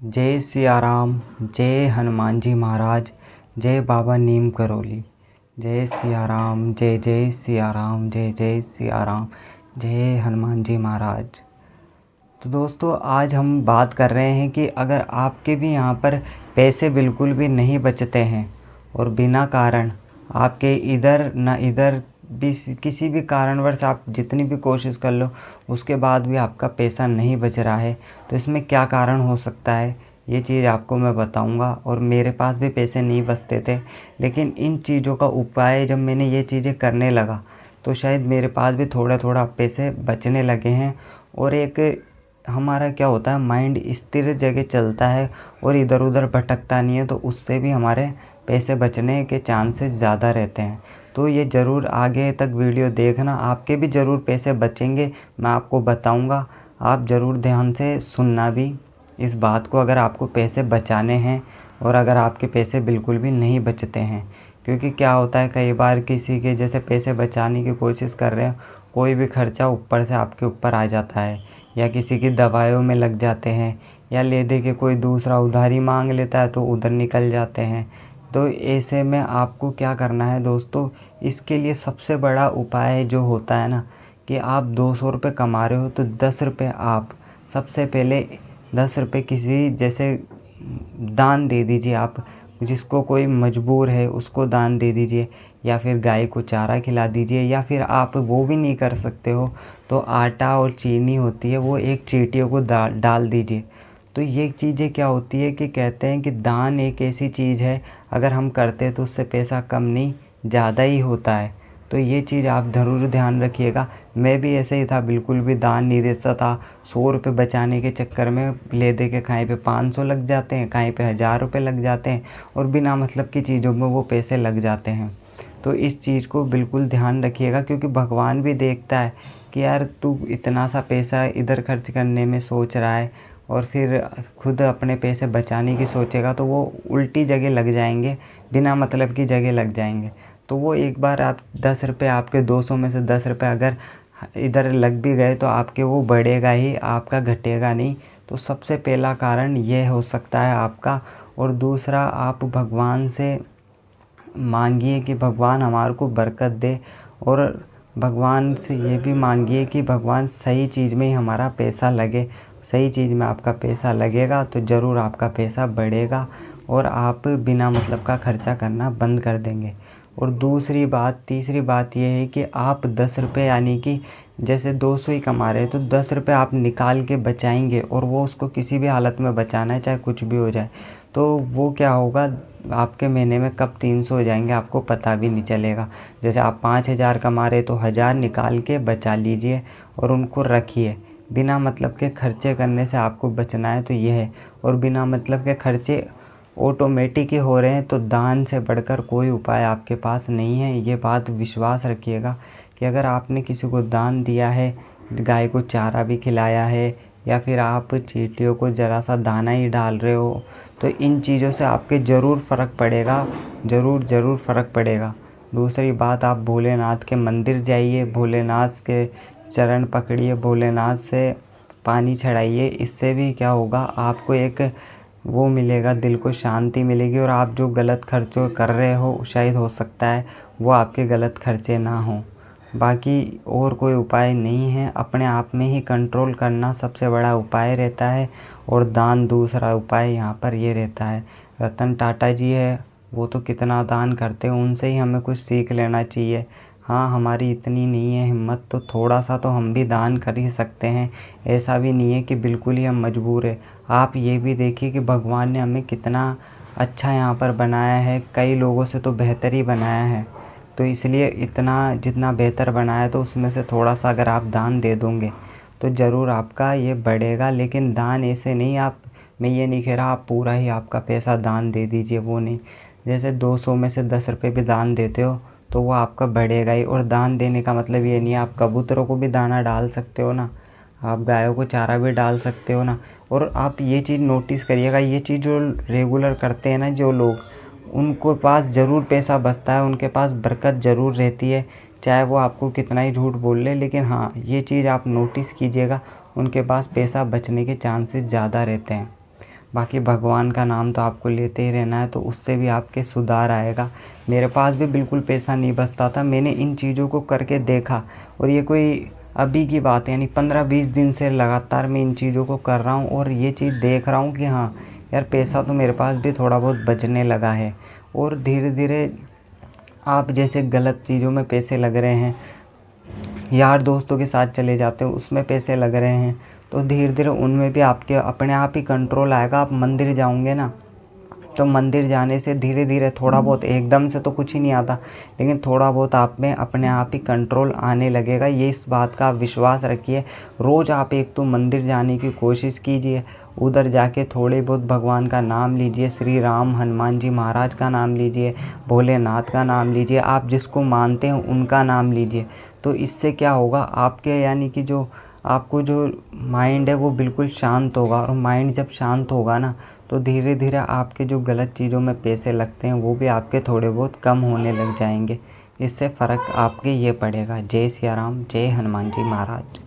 जय सिया राम, जय हनुमान जी महाराज, जय बाबा नीम करोली। जय सिया राम, जय जय सिया राम, जय जय सिया राम, जय हनुमान जी महाराज। तो दोस्तों, आज हम बात कर रहे हैं कि अगर आपके भी यहाँ पर पैसे बिल्कुल भी नहीं बचते हैं और बिना कारण आपके इधर न इधर भी किसी भी कारणवश आप जितनी भी कोशिश कर लो उसके बाद भी आपका पैसा नहीं बच रहा है, तो इसमें क्या कारण हो सकता है ये चीज़ आपको मैं बताऊंगा। और मेरे पास भी पैसे नहीं बचते थे, लेकिन इन चीज़ों का उपाय जब मैंने ये चीज़ें करने लगा तो शायद मेरे पास भी थोड़ा थोड़ा पैसे बचने लगे हैं। और एक हमारा क्या होता है, माइंड स्थिर जगह चलता है और इधर उधर भटकता नहीं है, तो उससे भी हमारे पैसे बचने के चांसेस ज़्यादा रहते हैं। तो ये ज़रूर आगे तक वीडियो देखना, आपके भी ज़रूर पैसे बचेंगे, मैं आपको बताऊंगा। आप ज़रूर ध्यान से सुनना भी इस बात को, अगर आपको पैसे बचाने हैं और अगर आपके पैसे बिल्कुल भी नहीं बचते हैं। क्योंकि क्या होता है, कई बार किसी के जैसे पैसे बचाने की कोशिश कर रहे हो, कोई भी खर्चा ऊपर से आपके ऊपर आ जाता है, या किसी की दवाइयों में लग जाते हैं, या ले दे के कोई दूसरा उधारी मांग लेता है तो उधर निकल जाते हैं। तो ऐसे में आपको क्या करना है दोस्तों, इसके लिए सबसे बड़ा उपाय जो होता है ना, कि आप 200 रुपये कमा रहे हो तो 10 रुपये आप सबसे पहले 10 रुपये किसी जैसे दान दे दीजिए। आप जिसको कोई मजबूर है उसको दान दे दीजिए, या फिर गाय को चारा खिला दीजिए, या फिर आप वो भी नहीं कर सकते हो तो आटा और चीनी होती है वो एक चींटियों को डाल दीजिए। तो ये चीज़ें क्या होती है कि कहते हैं कि दान एक ऐसी चीज़ है, अगर हम करते हैं तो उससे पैसा कम नहीं ज़्यादा ही होता है। तो ये चीज़ आप ज़रूर ध्यान रखिएगा। मैं भी ऐसे ही था, बिल्कुल भी दान नहीं देता था। 100 रुपये बचाने के चक्कर में ले दे के कहीं पे 500 लग जाते हैं, कहीं पे 1000 रुपये लग जाते हैं, और बिना मतलब की चीज़ों में वो पैसे लग जाते हैं। तो इस चीज़ को बिल्कुल ध्यान रखिएगा, क्योंकि भगवान भी देखता है कि यार तू इतना सा पैसा इधर खर्च करने में सोच रहा है और फिर खुद अपने पैसे बचाने की सोचेगा तो वो उल्टी जगह लग जाएंगे, बिना मतलब की जगह लग जाएंगे। तो वो एक बार आप 10 रुपये, आपके 200 में से 10 रुपये अगर इधर लग भी गए तो आपके वो बढ़ेगा ही, आपका घटेगा नहीं। तो सबसे पहला कारण ये हो सकता है आपका। और दूसरा, आप भगवान से मांगिए कि भगवान हमारे को बरकत दे, और भगवान से ये भी मांगिए कि भगवान सही चीज़ में ही हमारा पैसा लगे। सही चीज़ में आपका पैसा लगेगा तो ज़रूर आपका पैसा बढ़ेगा और आप बिना मतलब का खर्चा करना बंद कर देंगे। और दूसरी बात, तीसरी बात ये है कि आप 10 रुपये, यानी कि जैसे 200 ही कमा रहे हैं तो 10 रुपये आप निकाल के बचाएंगे, और वो उसको किसी भी हालत में बचाना है, चाहे कुछ भी हो जाए। तो वो क्या होगा, आपके महीने में कब 300 हो जाएंगे आपको पता भी नहीं चलेगा। जैसे आप 5000 कमा रहे तो 1000 निकाल के बचा लीजिए और उनको रखिए। बिना मतलब के खर्चे करने से आपको बचना है तो ये है। और बिना मतलब के खर्चे ऑटोमेटिक ही हो रहे हैं, तो दान से बढ़कर कोई उपाय आपके पास नहीं है। ये बात विश्वास रखिएगा कि अगर आपने किसी को दान दिया है, गाय को चारा भी खिलाया है, या फिर आप चींटियों को ज़रा सा दाना ही डाल रहे हो, तो इन चीज़ों से आपके ज़रूर फ़र्क पड़ेगा, ज़रूर ज़रूर फ़र्क पड़ेगा। दूसरी बात, आप भोलेनाथ के मंदिर जाइए, भोलेनाथ के चरण पकड़िए, भोलेनाथ से पानी चढ़ाइए। इससे भी क्या होगा, आपको एक वो मिलेगा, दिल को शांति मिलेगी, और आप जो गलत खर्चों कर रहे हो शायद हो सकता है वो आपके गलत खर्चे ना हों। बाकी और कोई उपाय नहीं है, अपने आप में ही कंट्रोल करना सबसे बड़ा उपाय रहता है। और दान दूसरा उपाय यहाँ पर ये रहता है। रतन टाटा जी है, वो तो कितना दान करते हैं, उनसे ही हमें कुछ सीख लेना चाहिए। हाँ, हमारी इतनी नहीं है हिम्मत, तो थोड़ा सा तो हम भी दान कर ही सकते हैं। ऐसा भी नहीं है कि बिल्कुल ही हम मजबूर है। आप ये भी देखिए कि भगवान ने हमें कितना अच्छा यहाँ पर बनाया है, कई लोगों से तो बेहतर ही बनाया है। तो इसलिए इतना जितना बेहतर बनाया, तो उसमें से थोड़ा सा अगर आप दान दे दोगे तो ज़रूर आपका ये बढ़ेगा। लेकिन दान ऐसे नहीं, आप, मैं ये नहीं कह रहा आप पूरा ही आपका पैसा दान दे दीजिए, वो नहीं। जैसे 200 में से 10 रुपये भी दान देते हो तो वो आपका बढ़ेगा ही। और दान देने का मतलब ये नहीं है, आप कबूतरों को भी दाना डाल सकते हो ना, आप गायों को चारा भी डाल सकते हो ना। और आप ये चीज़ नोटिस करिएगा, ये चीज़ जो रेगुलर करते हैं ना जो लोग, उनको पास ज़रूर पैसा बचता है, उनके पास बरकत ज़रूर रहती है, चाहे वो आपको कितना ही झूठ बोल ले। लेकिन हाँ, ये चीज़ आप नोटिस कीजिएगा, उनके पास पैसा बचने के चांसेस ज़्यादा रहते हैं। बाकी भगवान का नाम तो आपको लेते ही रहना है, तो उससे भी आपके सुधार आएगा। मेरे पास भी बिल्कुल पैसा नहीं बचता था, मैंने इन चीज़ों को करके देखा और ये कोई अभी की बात है, यानी 15-20 दिन से लगातार मैं इन चीज़ों को कर रहा हूँ और ये चीज़ देख रहा हूँ कि हाँ यार, पैसा तो मेरे पास भी थोड़ा बहुत बचने लगा है। और धीरे धीरे आप जैसे गलत चीज़ों में पैसे लग रहे हैं, यार दोस्तों के साथ चले जाते हो उसमें पैसे लग रहे हैं, तो धीरे धीरे उनमें भी आपके अपने आप ही कंट्रोल आएगा। आप मंदिर जाओगे ना, तो मंदिर जाने से धीरे धीरे थोड़ा बहुत, एकदम से तो कुछ ही नहीं आता, लेकिन थोड़ा बहुत आप में अपने आप ही कंट्रोल आने लगेगा। ये इस बात का आप विश्वास रखिए। रोज़ आप एक तो मंदिर जाने की कोशिश कीजिए, उधर जाके थोड़े बहुत भगवान का नाम लीजिए, श्री राम हनुमान जी महाराज का नाम लीजिए, भोलेनाथ का नाम लीजिए, आप जिसको मानते हैं उनका नाम लीजिए। तो इससे क्या होगा, आपके यानी कि जो आपको जो माइंड है वो बिल्कुल शांत होगा, और माइंड जब शांत होगा ना, तो धीरे धीरे आपके जो गलत चीज़ों में पैसे लगते हैं वो भी आपके थोड़े बहुत कम होने लग जाएंगे। इससे फ़र्क आपके ये पड़ेगा। जय सिया राम, जय हनुमान जी महाराज।